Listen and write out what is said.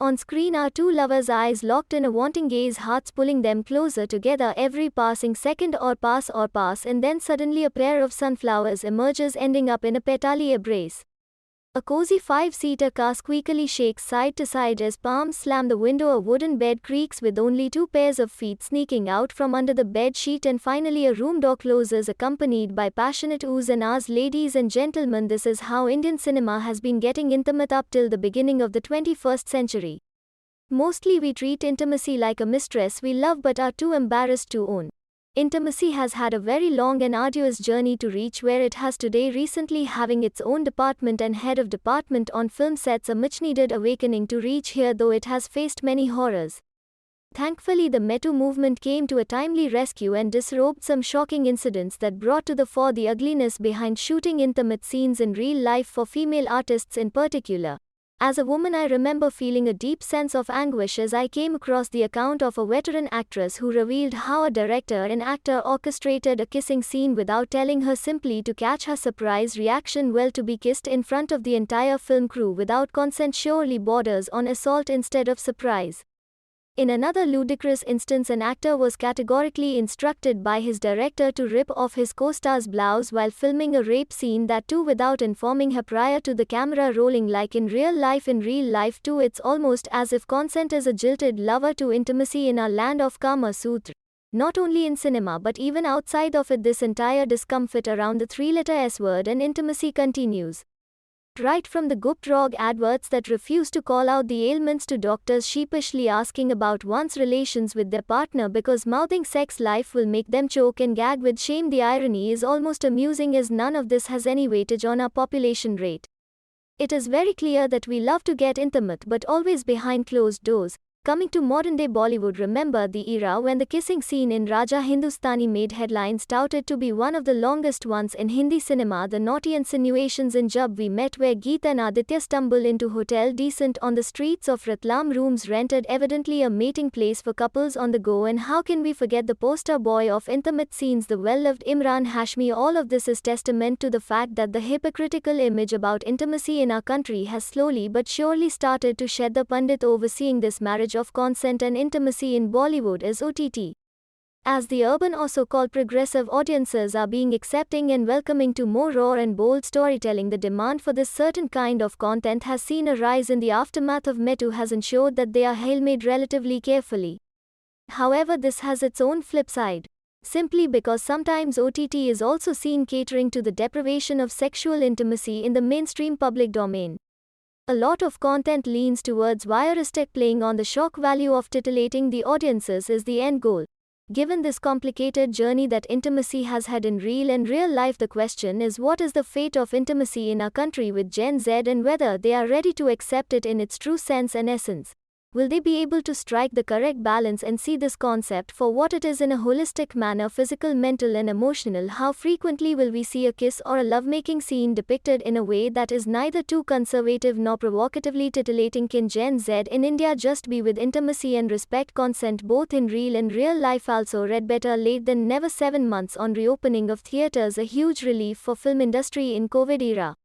On screen are two lovers' eyes locked in a wanting gaze, hearts pulling them closer together every passing second, or pass, and then suddenly a pair of sunflowers emerges, ending up in a petally embrace. A cozy five-seater car squeakily shakes side to side as palms slam the window. A wooden bed creaks with only two pairs of feet sneaking out from under the bed sheet, and finally a room door closes, accompanied by passionate oohs and ahs. Ladies and gentlemen, this is how Indian cinema has been getting intimate up till the beginning of the 21st century. Mostly we treat intimacy like a mistress we love but are too embarrassed to own. Intimacy has had a very long and arduous journey to reach where it has today, recently having its own department and head of department on film sets, a much-needed awakening to reach here, though it has faced many horrors. Thankfully, the Me Too movement came to a timely rescue and disrobed some shocking incidents that brought to the fore the ugliness behind shooting intimate scenes in real life for female artists in particular. As a woman, I remember feeling a deep sense of anguish as I came across the account of a veteran actress who revealed how a director and actor orchestrated a kissing scene without telling her, simply to catch her surprise reaction. Well, to be kissed in front of the entire film crew without consent surely borders on assault instead of surprise. In another ludicrous instance, an actor was categorically instructed by his director to rip off his co-star's blouse while filming a rape scene, that too without informing her prior to the camera rolling. Like in real life too, it's almost as if consent is a jilted lover to intimacy in our land of Kama Sutra. Not only in cinema but even outside of it, this entire discomfort around the three-letter S word and intimacy continues. Right from the Goop drug adverts that refuse to call out the ailments to doctors sheepishly asking about one's relations with their partner because mouthing sex life will make them choke and gag with shame. The irony is almost amusing, as none of this has any weightage on our population rate. It is very clear that we love to get intimate, but always behind closed doors. Coming to modern-day Bollywood, remember the era when the kissing scene in Raja Hindustani made headlines, touted to be one of the longest ones in Hindi cinema. The naughty insinuations in Jab We Met, where Geet and Aditya stumble into Hotel Decent on the streets of Ratlam, rooms rented, evidently a mating place for couples on the go. And how can we forget the poster boy of intimate scenes, the well-loved Imran Hashmi? All of this is testament to the fact that the hypocritical image about intimacy in our country has slowly but surely started to shed. The pundit overseeing this marriage of consent and intimacy in Bollywood is OTT. As the urban or so-called progressive audiences are being accepting and welcoming to more raw and bold storytelling, the demand for this certain kind of content has seen a rise in the aftermath of Me Too has ensured that they are handmade relatively carefully. However, this has its own flip side. Simply because sometimes OTT is also seen catering to the deprivation of sexual intimacy in the mainstream public domain. A lot of content leans towards voyeuristic, playing on the shock value of titillating the audiences is the end goal. Given this complicated journey that intimacy has had in real life, the question is, what is the fate of intimacy in our country with Gen Z, and whether they are ready to accept it in its true sense and essence. Will they be able to strike the correct balance and see this concept for what it is in a holistic manner, physical, mental and emotional? How frequently will we see a kiss or a lovemaking scene depicted in a way that is neither too conservative nor provocatively titillating? Can Gen Z in India just be with intimacy and respect consent both in real and real life? Also read, better late than never. 7 months on reopening of theatres, a huge relief for film industry in COVID era.